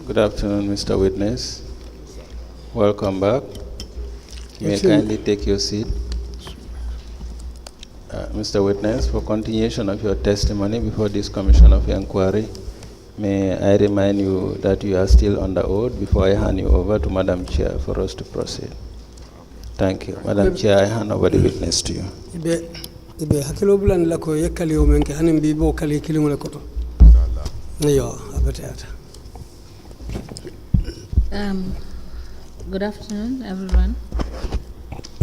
Good afternoon, Mr. Witness. Welcome back. You may kindly take your seat. Mr. Witness, for continuation of your testimony before this Commission of Inquiry, may I remind you that you are still under oath before I hand you over to Madam Chair for us to proceed. Thank you. Madam Chair, I hand over the witness to you. Ibe hakilo bulan la ko yakali o menke hanim bi bo kali kilimo le koto. Yo, abeteata. Good afternoon, everyone.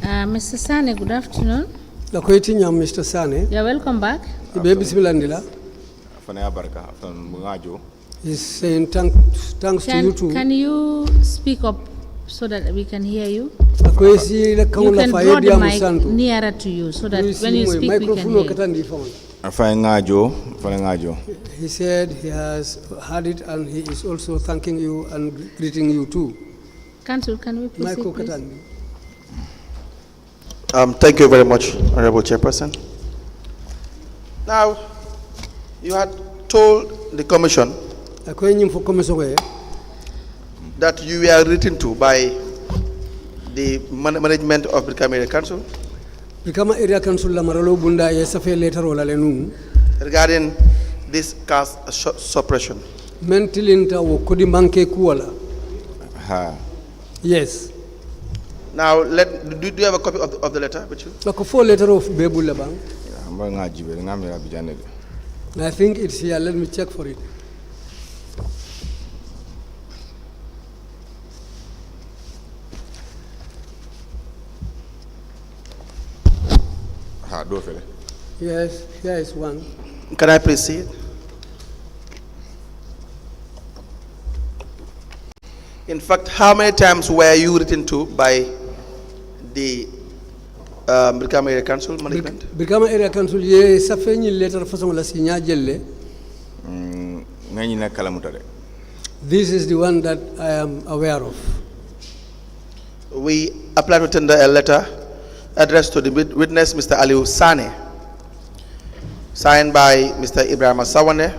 Mr. Sanneh, good afternoon. La ko itinya Mr. Sanneh. You're welcome back. Ibe bismillah ndila. Fana baraka aftan ngajo. He's saying thanks to you too. Can you speak up so that we can hear you? La ko isi la You kamula can fa draw the yedia mic musanto. nearer to you so that when you speak we can hear you. Katandi phone. Fana ngajo. He said he has heard it and he is also thanking you and greeting you too. Council, can we proceed, please? Thank you very much, Honorable Chairperson. Now, you had told the Commission that you were written to by the management of Brikama Area Council regarding this caste suppression. Yes. Now, do you have a copy of the letter with you? Like a 4 letter of Bebulabang. I think it's here. Let me check for it. Yes, here is one. Can I please see it? In fact, how many times were you written to by the Brikama Area Council management? Brikama Area Council ye safeni letter façon la signa jelle. This is the one that I am aware of. We apply to tender a letter addressed to the witness, Mr. Alieu Sanneh, signed by Mr. Sanneh,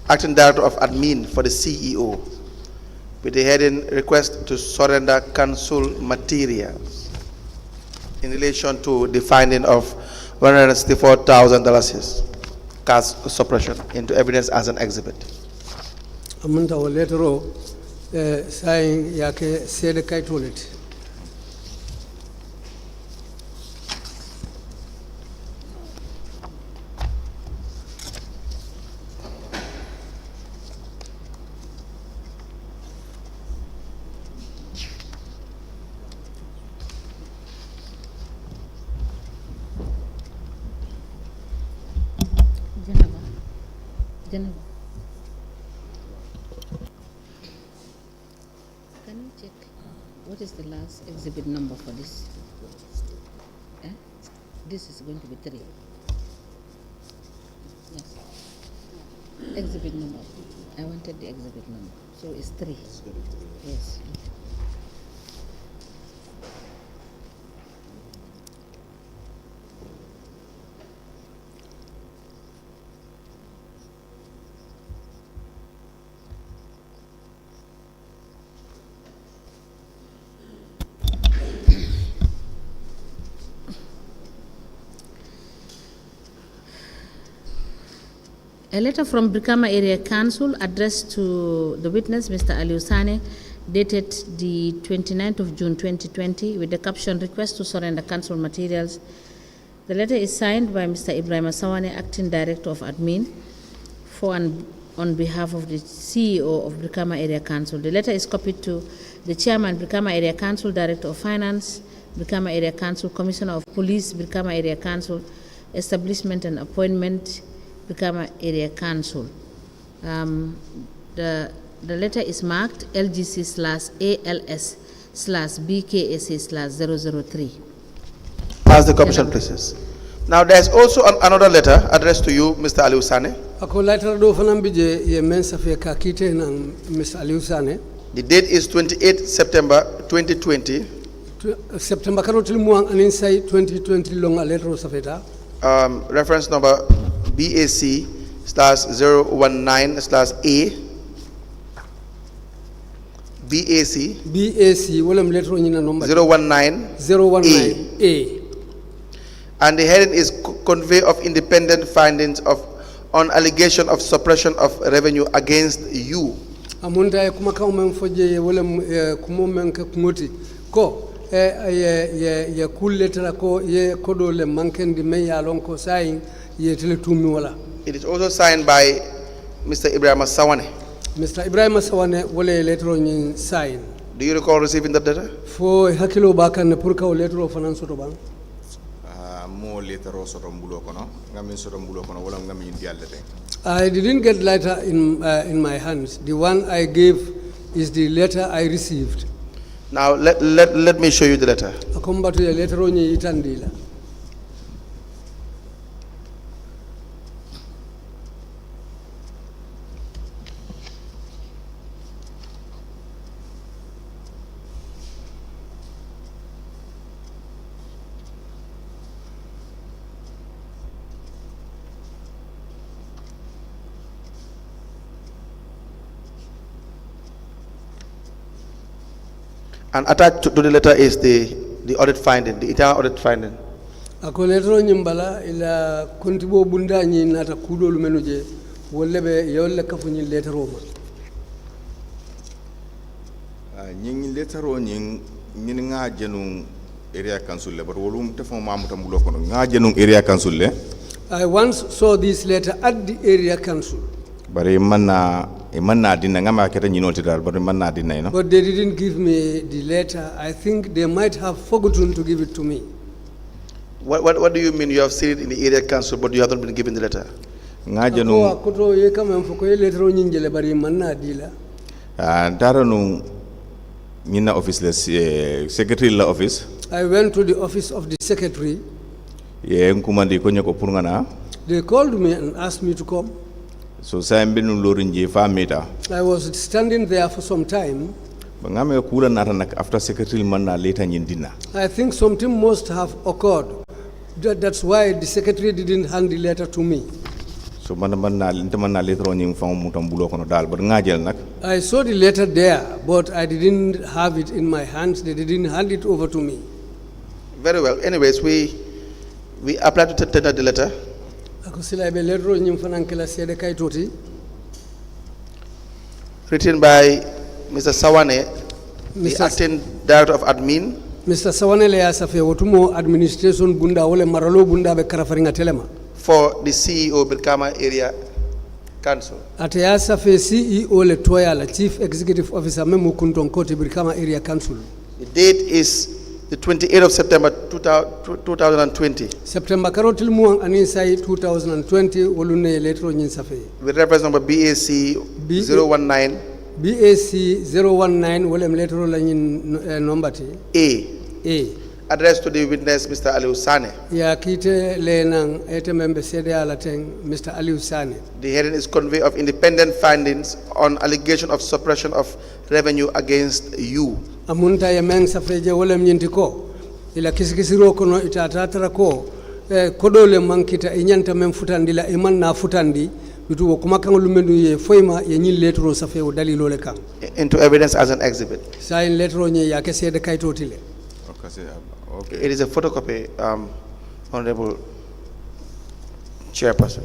Acting Director of Admin for the CEO, with the heading request to surrender council materials in relation to the finding of $164,000 caste suppression into evidence as an exhibit. Amanda o letter saying yake sede kay toilet. Can you check what is the last exhibit number for this? This is going to be 3. Yes. Exhibit number. I wanted the exhibit number. So it's 3. Yes. A letter from Brikama Area Council addressed to the witness, Mr. Alieu Sanneh, dated the 29th of June 2020 with the caption, request to surrender council materials. The letter is signed by Mr. Sanneh, Acting Director of Admin, for and on behalf of the CEO of Brikama Area Council. The letter is copied to the Chairman, Brikama Area Council, Director of Finance, Brikama Area Council, Commissioner of Police, Brikama Area Council, Establishment and Appointment, Brikama Area Council. The letter is marked LGC/ALS/BKSA/003. As the Commission places. Now there is also another letter addressed to you, Mr. Alieu Sanneh. Mr. Alieu Sanneh. The date is 28 September 2020. September 2020 long letter safeta. Reference number BAC/019/A. BAC wala letter nyina number 019 019A. And the heading is Convey of Independent Findings on Allegation of Suppression of Revenue Against You. Amunta e kuma kaw men foje wala kumo men ka ngoti ko ye kulletara ko ye kodole mankendi men ya lon ko sayin ye tele tumi wala. It is also signed by Mr. Ibrahim Sawane. Mr. Ibrahim Sawane wala letter nyin sign. Do you recall receiving that letter? Fo hakilo bakan pour ka letter fanan soto bang. Mo letter soto mbulo kono ngami soto mbulo kono wala ngami ndialete. I didn't get letter in my hands. The one I gave is the letter I received. Now let me show you the letter. Akomba to the letter onye itandila. And attached to the letter is the audit finding, the internal audit finding. Ako letter nyimbala ila kontibo bunda nyi nata kudo lumenuje wolebe yolle kafunyi letter roma. Nying letter o nying nga jenung area council le but wolum tefon mamuta mbulo kono nga jenung area council le. I once saw this letter at the area council. Bari manna dinna ngama kete nyinoti dal bari manna dinna no. But they didn't give me the letter. I think they might have forgotten to give it to me. What do you mean you have seen it in the area council but you haven't been given the letter? Nga jenung koto ye kama mfoko ye letter nyinjele bari manna dila. Dara nu nyina office le secretary la office. I went to the office of the secretary. Ye nkumandi ko nyako pour ngana. They called me and asked me to come. So I was standing there for some time. After secretary manna later nyindina. I think something must have occurred. That's why the secretary didn't hand the letter to me. So I saw the letter there, but I didn't have it in my hands. They didn't hand it over to me. Very well. Anyways, we applied to tender the letter. Written by Mr. Sawane, the acting director of admin. Mr. Sawane le asafe wotumo administration bunda wole maralo bunda be karafaringa telema. For the CEO Brikama Area Council. Ate asafe CEO le toya la Chief Executive Officer memu kuntonkoti Brikama Area Council. The date is the 28th of September 2020. September karotil muang anisai 2020 wolune letro nyin safe. With reference number BAC 019. BAC 019 wolem letro la nyin number A. Addressed to the witness Mr. Alieu Sanneh. Ya kite lenang ete membe sede ala teng Mr. Alieu Sanneh. The heading is Convey of Independent Findings on Allegation of Suppression of Revenue Against You. Amunta ya meng safeje wolem nyinti ko ila kisikisiro kono itatatara ko kodole mankita inyanta mem futandi la iman na futandi bitu kuma kan lumendu ye foima ye nyil letro safe o dalilo le kan into evidence as an exhibit. Sign letro nye ya kese de kaito tile. Okay. It is a photocopy, Honorable Chairperson.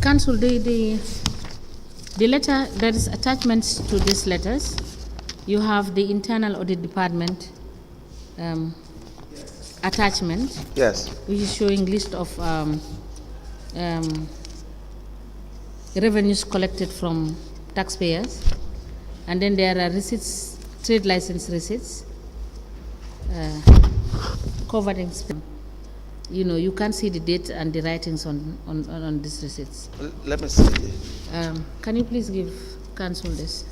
Council, the letter, there is attachments to these letters. You have the internal audit department attachment. Yes. Which is showing list of revenues collected from taxpayers. And then there are receipts, trade license receipts, covering. You know, you can't see the date and the writings on these receipts. Let me see. Can you please give Council this?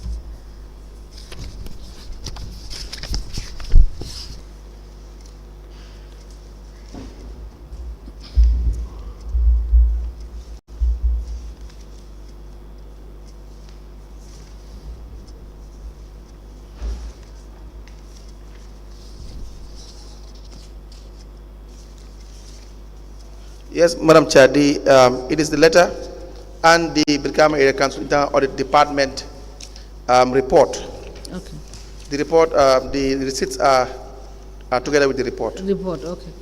Yes, Madam Chair, it is the letter and the Brikama Area Council Internal Audit Department report. Okay. The report, the receipts are together with the report. Report, okay.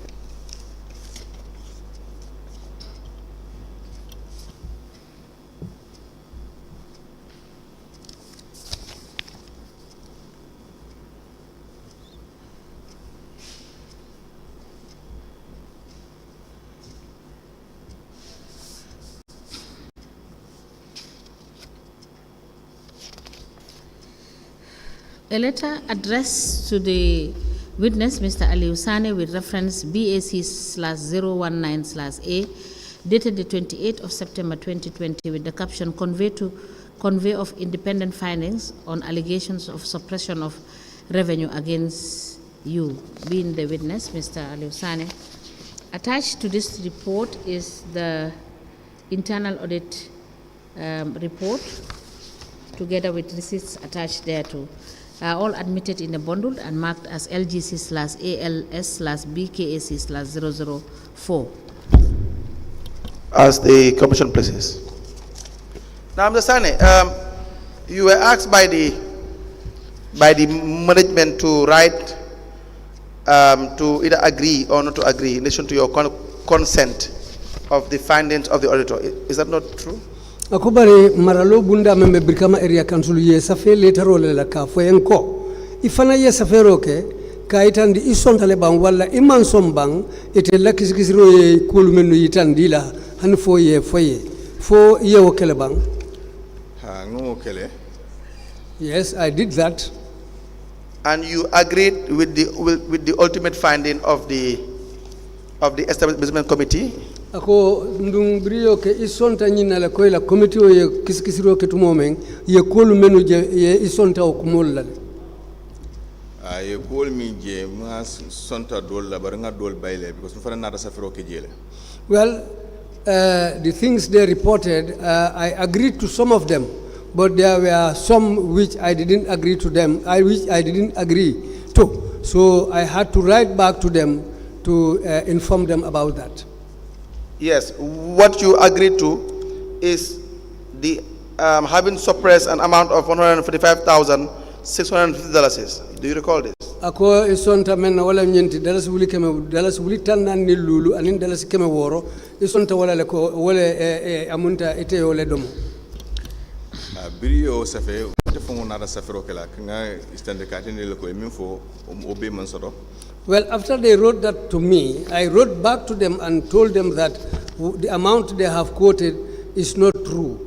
A letter addressed to the witness, Mr. Alieu Sanneh, with reference BAC/019/A, dated the 28th of September 2020, with the caption convey of independent findings on allegations of suppression of revenue against you, being the witness, Mr. Alieu Sanneh. Attached to this report is the internal audit report, together with receipts attached thereto. Are all admitted in a bundle and marked as LGC/ALS/BKAC/004. As the Commission places. Now, Mr. Sanneh, you were asked by the management to write to either agree or not to agree in relation to your consent of the findings of the auditor. Is that not true? Akubari maralo bunda membe Brikama Area Council ye safe letaro le la ka foyenko ifana ye safero ke kaitandi isonta le bang wala iman sombang ete la kisikisiro ye kulumenu yitandi la han fo ye fo ye wokele bang. Ha ngo kele. Yes, I did that. And you agreed with the ultimate finding of the establishment committee? Ako ndung brio ke isonta nyina la koy la committee o ye kisikisiro ke tumomen ye kulumenu je ye isonta o kumolla. Ye kol mi je ma sonta dol la bar nga dol bayle because mu fara nata safiro ke jele. Well, the things they reported, I agreed to some of them, but there were some which I didn't agree to them, which I didn't agree to. So I had to write back to them to inform them about that. Yes, what you agreed to is the having suppressed an amount of $145,650. Do you recall this? Ako isonta men wala nyenti dalas wuli tan nan ni lulu anin dalas keme woro isonta wala le ko wala amunta ete yo le domo. Brio safe te fongo nada safiro kala nga istande katene le ko min fo obe man soto. Well, after they wrote that to me, I wrote back to them and told them that the amount they have quoted is not true.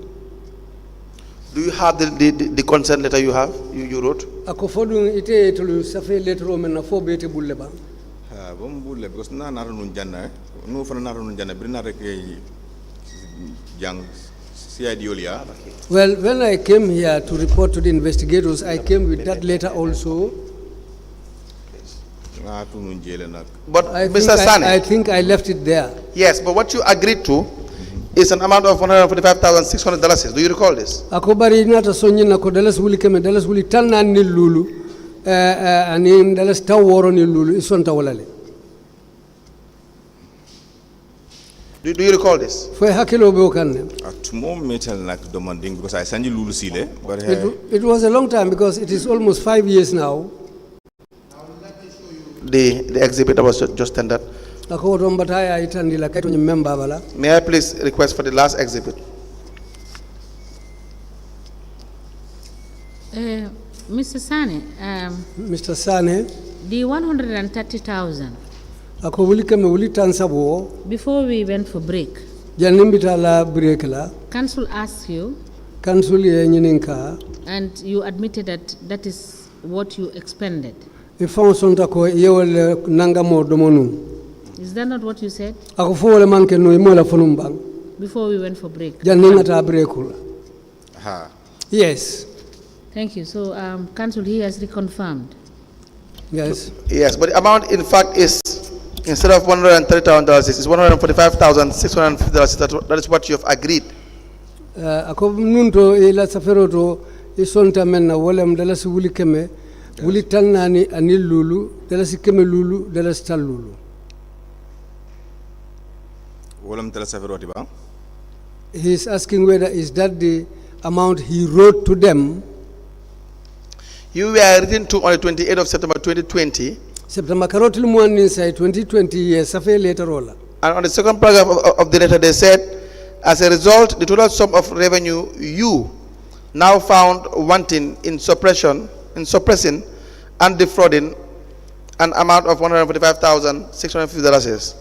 Do you have the consent letter you wrote? Ako fodun ite tolu safe letter o men na fo bete bulle ba. Ha bom bulle because na nara nun janna no fana nara nun janna birna rek jang CID olia. Well, when I came here to report to the investigators, I came with that letter also. But Mr. Sanneh, I think I left it there. Yes, but what you agreed to is an amount of $145,600. Do you recall this? Akobari nata sonyi na ko dalas wuli keme dalas wuli tanna ni lulu ani dalas taworo ni lulu isonta walale. Do you recall this? Foi hakilo be okanne. Tomorrow metal like demanding because I send you lulu sile. But it was a long time because it is almost 5 years now. The exhibit that was just tendered. ako to mbataya itandila kaito member bala. May I please request for the last exhibit? Mr. Sanneh, Mr. Sanneh, the 130,000, ako wuli keme wuli tansabo before we went for break, janimbita la break la council asked you, council ye nyininka and you admitted that that is what you expended. ifon sonta ko yewole nangamo domonu. Is that not what you said Ako fo wala manke no imola fonum bang before we went for break? janingata breakula. Ha. Yes. Thank you. So, council, he has reconfirmed. Yes. Yes, but the amount in fact is, instead of $130,000, it's $145,650. That is what you have agreed. Ako nunto ila safero to isonta menna wolem dala si wuli keme wuli tannani anil lulu dala si keme lulu dala si tal lulu. Wolam tele saferoti ba? He is asking whether is that the amount he wrote to them. You were written to on the 28th of September 2020, September karotil muan inside 2020 years safe later ola. and on the second paragraph of the letter they said, as a result, the total sum of revenue you now found wanting in suppressing and defrauding an amount of $145,650.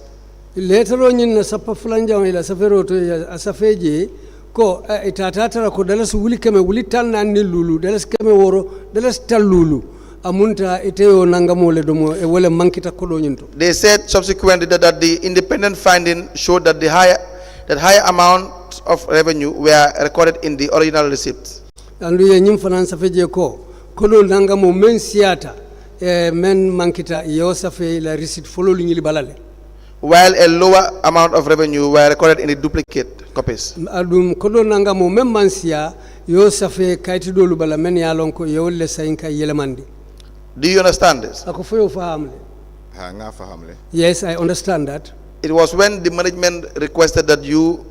Later on in sapa fulanja ila safero to asafeje ko itatatara ko dala si wuli keme wuli tannani lulu dala si keme woro dala si tal lulu amunta iteo nangamole domo e wala mankita kodo nyinto. They said subsequently that the independent finding showed that higher amount of revenue were recorded in the original receipts. Andu ye nyim fanan safeje ko kodo nangamo men siata men mankita yo safe la receipt follow nyili balale. While a lower amount of revenue were recorded in the duplicate copies. Adum kodo nangamo men mansia yo safe kaiti dolu bala men ya lonko yo le sainka yelemandi. Do you understand this? Ako foyo fahamle. Ha nga fahamle. Yes, I understand that. It was when the management requested that you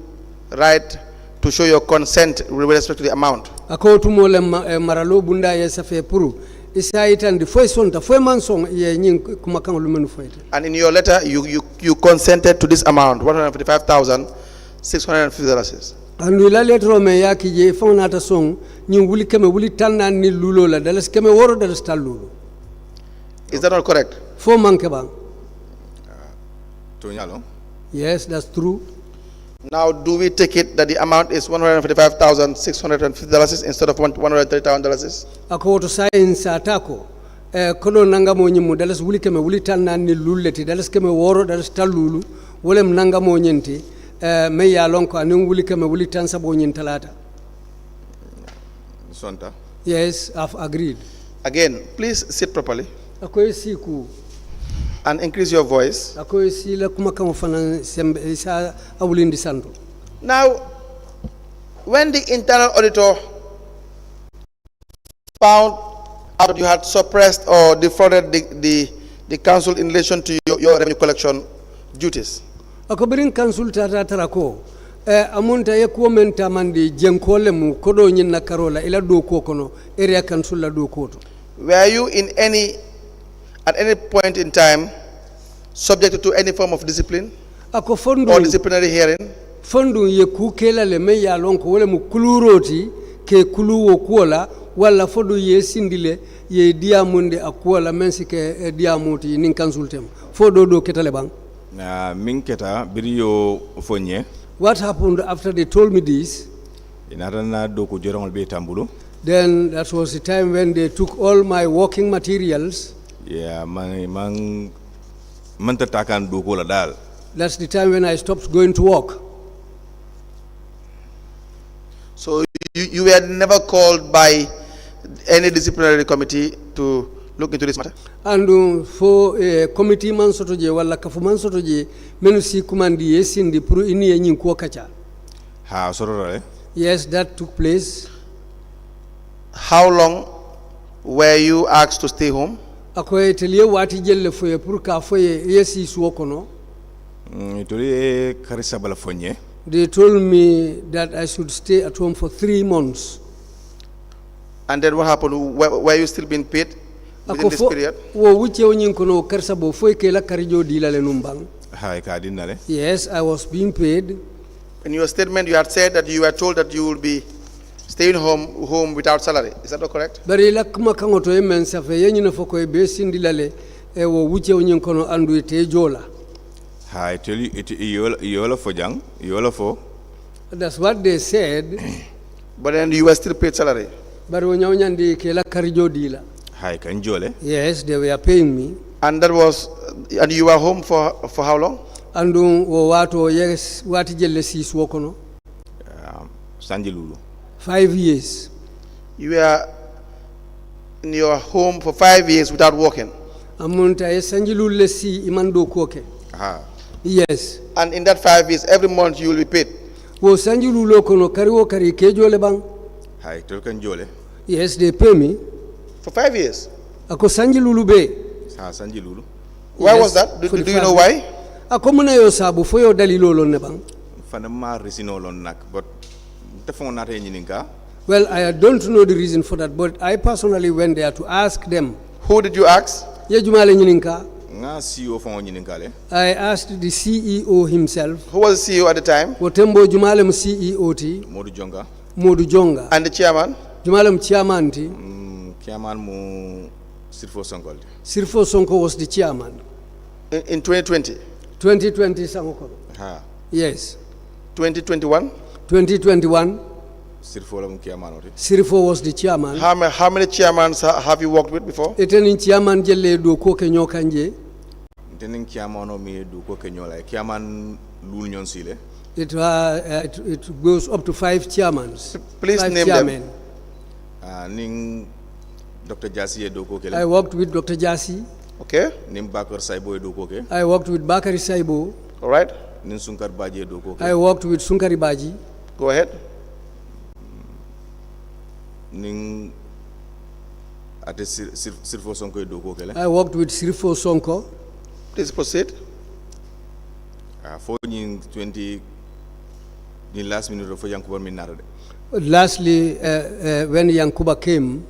write to show your consent with respect to the amount. Ako tumole maralo bunda ye safe puru. Isa itandi foi sonta foi mansong ye nyin kumakang lumenu foi. And in your letter, you consented to this amount, $155,650. Andu la letro me yaki je fonata song nyin wuli keme wuli tanna ni lulo la dalas keme woro dalas talulu. Is that not correct? Fo manke bang. To nyalo. Yes, that's true. Now, do we take it that the amount is $155,650 instead of $130,000? Ako to science atako kodo nangamo nyimu dalas wuli keme wuli tanna ni luleti dalas keme woro dalas talulu wolem nangamo nyenti me ya lonko anin wuli keme wuli tan sabo nyin talata. Sonta. Yes, I've agreed. Again, please sit properly Ako siku and increase your voice. ako sila kumakang fanan sembe isa awulindi santo. Now, when the internal auditor found out that you had suppressed or defrauded the council in relation to your revenue collection duties, Ako birin consulta tarako amunta ye ko men tamandi jenkole mu kodo nyin na karola ila do ko kono area council la do ko to. were you at any point in time subjected to any form of discipline Ako fondu or disciplinary hearing? fondu ye ku kela le me ya lonko wala mu kuluroti ke kuluwo kola wala fodu ye sindile ye diamunde akola mensi ke diamuti nin consultem fodo do ketale bang. Min keta biriyo fonye. What happened after they told me this? Inarana do ko jorongol be tambulo. Then that was the time when they took all my working materials. Yeah, man tatakan do ko la dal. That's the time when I stopped going to work. So you were never called by any disciplinary committee to look into this matter? And for committee man soto je wala kafu man soto je menu si kumandi yesindi pour ini yenyin ko kacha. Ha sorore. Yes, that took place. How long were you asked to stay home? Ako eteliye wati jelle foye pour ka foye yesi suokono. Itoli karisa bala fonye. They told me that I should stay at home for 3 months. And then what happened? Were you still being paid within this period? Wo wuche onyin kono karsa bo foye ke la karijo dilale numbang. Hai ka dinale. Yes, I was being paid. In your statement, you had said that you were told that you will be staying home without salary. Is that not correct? Bari la kuma kango to yemen safe yenyi na foko be sindilale e wo wuce onyin kono andu ite jola. Hai tell you it yola fo jang, yola fo. That's what they said. But then you were still paid salary. Bari wonya onyandi ke la karijo dila. Hai kan jole. Yes, they were paying me. And that was, and you were home for how long? Andu wo wato yes wati jelle sis wokono. Sanji lulu. 5 years. You were in your home for 5 years without working. Amunta esanjilu lesi imando koke. Ha. Yes. And in that 5 years, every month you will be paid. Wo sanjilu lokono kariwo kari kejo le bang. Hai tol kan jole. Yes, they pay me. For 5 years. Ako sanjilu lube. Ha sanji lulu. Why Yes, was that? Do for you the know family. why? Ako muna yo sabu foyo dalilo lo ne bang. Fana ma resino lon nak but tefon nata nyininka. Well, I don't know the reason for that, but I personally went there to ask them. Who did you ask? Ye jumale nyininka. Nga CEO fon nyininka le. I asked the CEO himself. Who was the CEO at the time? Wotembo jumale mu CEO ti. Modu jonga. Modu Jonga. And the chairman? Jumale mu chairman ti. Chairman mu Sirfo Sonkol. Sirfo Sonko was the chairman. In 2020? 2020 Sangoko. Ha. Yes. 2021? 2021, Sirfo la mu chairman oti. Sirfo was the chairman. How many chairmans have you worked with before? Etenin chairman jelle do ko ke nyokanje. Tenin chairman o mi du ko kenyola. Chairman lul nyon sile. It goes up to 5 chairmen. Please 5 name chairmen. them. Ning Dr. Jassi do ko kele. I worked with Dr. Jassi. Okay? Nim Bakar Saibo do ko ke. I worked with Bakari Saibo. All right? Nin Sunkar Baje do ko ke. I worked with Sunkari Baji. Go ahead. Ning ate Sirfo Sonko do ko kele. I worked with Sirfo Sonko. Please proceed. For in 20 the last minute of Yankuba Minarade. Lastly, when Yankuba came,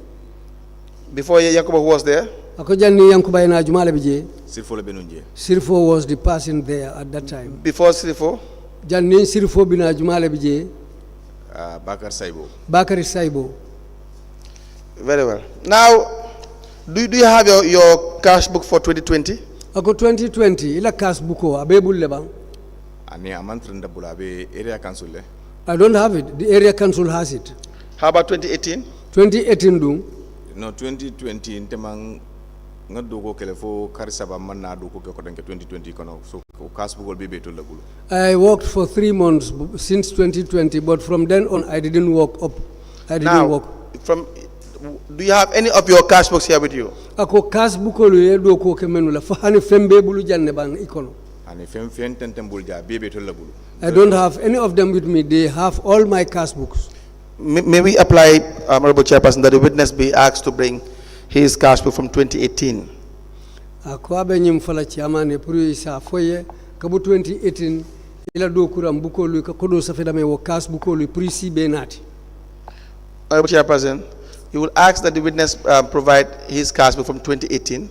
Before Yakuba was there? Akojani Yankuba ina Jumale bije. Sirfo le benunje. Sirfo was the person there at that time. Before Sirifo? Janni Sirfo bina Jumale bije. Bakar Saibo. Bakari Saibo. Very well. Now, do you have your cash book for 2020? Ako 2020 ila cash buko abebul lebang. Ani amantrenda bula be area council le. I don't have it. The area council has it. How about 2018? 2018 do. No 2020 ntemang nga dogo kele fo karisaba man na dogo ke ko danke 2020 kono so cash book be be to la bulu. I worked for 3 months since 2020, but from then on I didn't work up. I didn't work. Do you have any of your cash books here with you? Ako cash buko lu ye do ko ke menula fa hani fembe bulu janne bang ikono. Ani fem tentem bulja be be to la bulu. I don't have any of them with me. They have all my cash books. May we apply, Honorable Chairperson, that the witness be asked to bring his cash book from 2018? Ako abe nyim fala chairman e puru isa foye kabu 2018 ila do kuram buko lu ka kodo sa feda me wo cash buko lu puru si benati. Honorable Chairperson, you will ask that the witness provide his cash book from 2018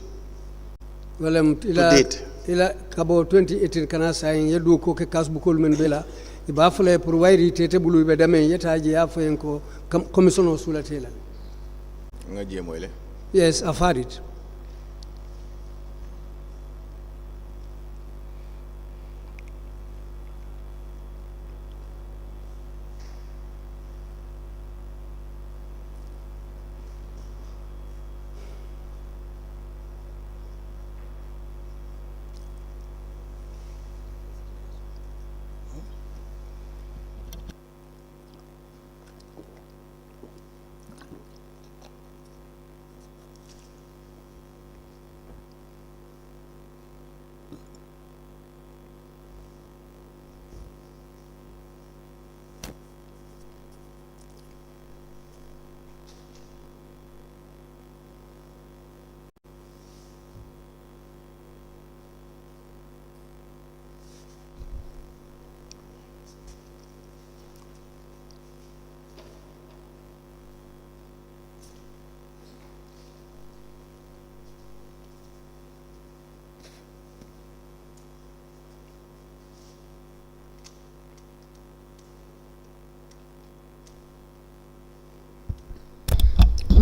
to date. Ila kabo 2018 kana sayin ya do ko ke cash buko lu men bela iba fala pour wayri tete bulu be dame yetaji ya foyen ko commission o sula tela. Nga je moyle. Yes, I've had it.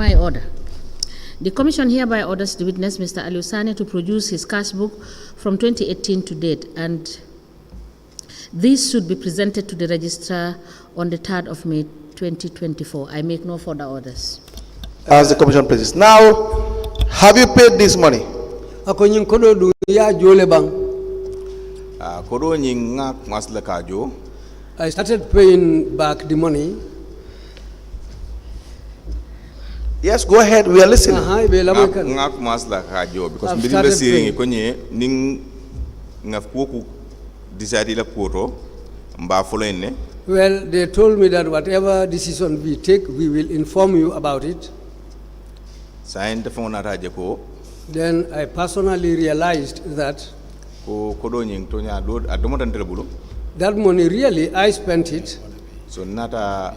My order. The Commission hereby orders the witness, Mr. Alieu Sanneh, to produce his cash book from 2018 to date, and this should be presented to the registrar on the 3rd of May 2024. I make no further orders. As the Commission pleases. Now, have you paid this money? Akonyin kodo du ya jole bang. Kodo nyinga masla kajo. I started paying back the money. Yes, go ahead. We are listening. Ngak masla kajo because mbiri siringi konye ning ngafkuku decide la kuoto mba follow ne. Well, they told me that whatever decision we take, we will inform you about it. Then I personally realized that that money really, I spent it. So nata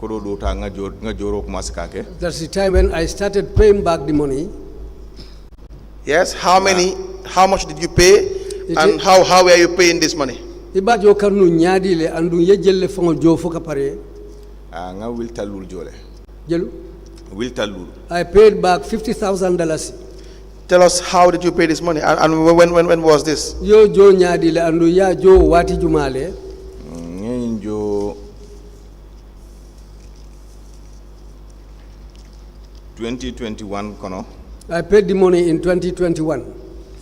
that's the time when I started paying back the money. Yes, how much did you pay? And how were you paying this money? Iba jo kanu nyadi le andu yejelle fongo jo foka pare. Nga will talul jole. Jelu? Will talul. I paid back $50,000. Tell us, how did you pay this money? And when was this? Yo jo nyadi le andu ya jo wati jumale. Jo 2021 kono. I paid the money in 2021.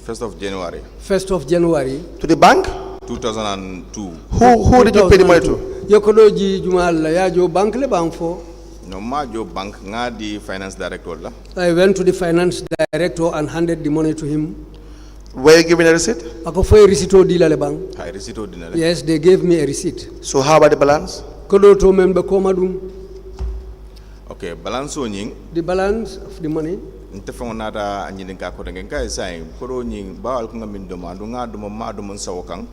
1st of January. 1st of January. To the bank? 2002. Who did you pay the money to? Yokodoji Jumal ya jo bank le bank for. No ma jo bank nga di finance director la. I went to the finance director and handed the money to him. Were you given a receipt? Ako foi receipt dila le bank. Hai receipt dina le. Yes, they gave me a receipt. So how about the balance? Kodo to membe komadum. Okay, balance o nying. The balance of the money. Ntefong nada anyini ka ko ngen kai sai kodo nying bawal ko ngamin do ma do nga do ma do mon sawokang.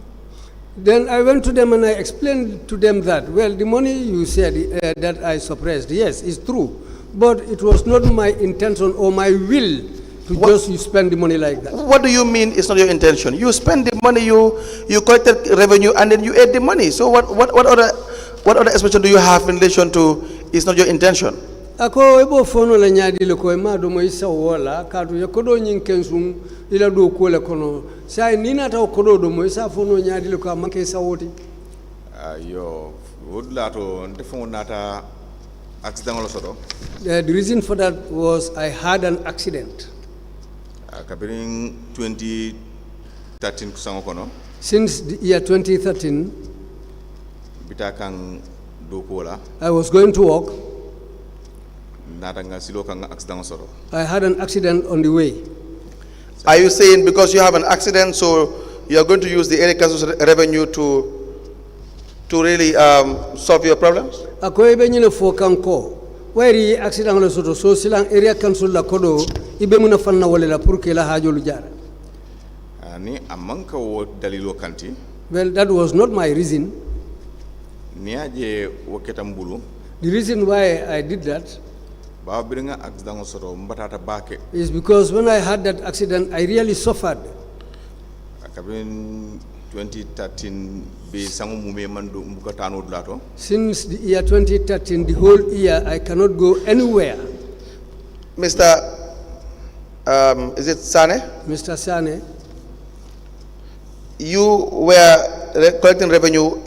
Then I went to them and I explained to them that, well, the money you said that I suppressed, yes, it's true. But it was not my intention or my will to just spend the money like that. What do you mean it's not your intention? You spend the money, you collected revenue, and then you ate the money. So what other explanation do you have in relation to it's not your intention? Ako ebo fono la nyadi le ko ma do mo isa wala ka do yakodo nyin kensum ila do ko le kono sai nina ta kodo do mo isa fono nyadi le ko make isa woti yo wodla to ndefo nata accident lo soto. The reason for that was I had an accident. Kabiring 2013 kusango kono. Since the year 2013 bitakang do ko la. I was going to work. I had an accident on the way. Are you saying because you have an accident, so you are going to use the area council's revenue to really solve your problems? Ako ebe nyine fo kanko. Wari accident lo soto so silang area council la kodo ibe muna fanna wala la pour que la hajo lu jara. Ani amanka wo dalilo kanti. Well, that was not my reason. Niaje waketambulu. The reason why I did that is because when I had that accident, I really suffered. 2013, since the year 2013, the whole year, I cannot go anywhere. Mr. Is it Sanneh? Mr. Sanneh, you were collecting revenue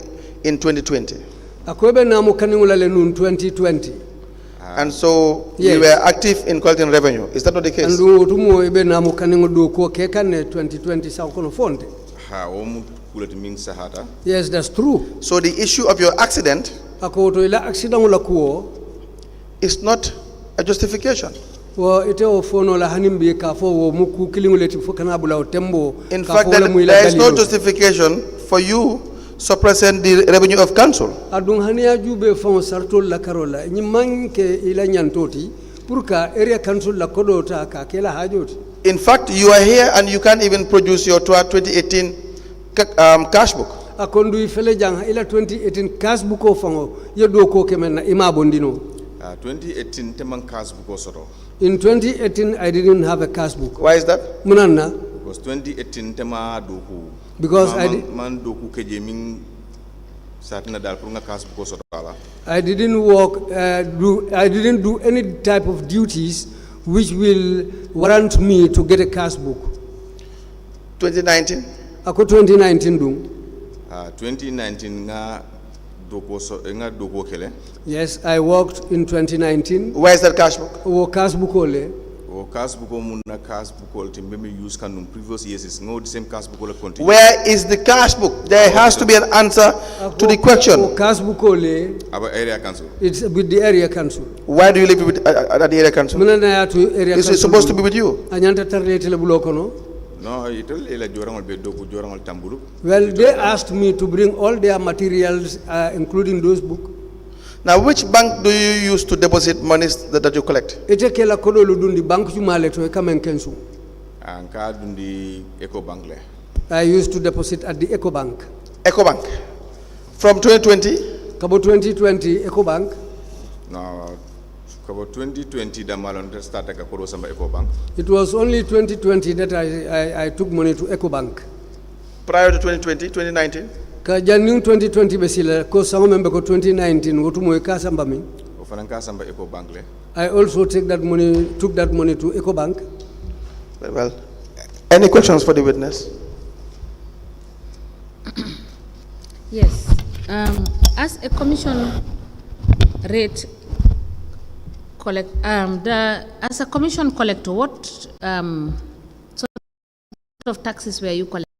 in 2020. Akwebe namu kaningula le nun 2020. And so yes, you were active in collecting revenue. Is that not the case? And tumo ebe namu kaningo do ko kekane 2020 sa kono fonte. Yes, that's true. So the issue of your accident is not a justification. In fact, there is no justification for you suppressing the revenue of council. In fact, you are here and you can't even produce your 2018 cash book. 2018 cash book of 2018 temang cash book soro. In 2018 I didn't have a cash book. Why is that? Because 2018 tema doku. Because man doku kejeming Satina dal pour nga cash book so dala. I didn't work, I didn't do any type of duties which will warrant me to get a cash book. 2019? Ako 2019 dung. 2019 nga doko kele. Yes, I worked in 2019. Where is that cash book? O cash book ole. O cash book muna cash book ol timbe me use kanum previous years is no the same cash book ol continue. Where is the cash book? There has to be an answer to the question. O cash book ole. About area council. It's with the area council. Why do you live with, at the area council? It's supposed to be with you. Anyanta tarlete le buloko no. No, Well, they asked me to bring all their materials, including those books. Now, which bank do you use to deposit monies that you collect? Ete kela kodo ludundi bank jumale to ekamen kensu. Anka dundi Eco Bank le. I used to deposit at the Eco Bank. Eco Bank. From 2020? Kabo 2020 Eco Bank. No, kabo 2020 da malon start ka kodo samba Eco Bank. It was only 2020 that I took money to Eco Bank. Prior to 2020, 2019? Ka janin 2020 besila ko sango membe ko 2019 wotu moy ka samba mi. O fanan ka samba Eco Bank le. I also took that money to Eco Bank. Very well. Any questions for the witness? Yes. As a commission rate as a commission collector, what sort of taxes were you collecting?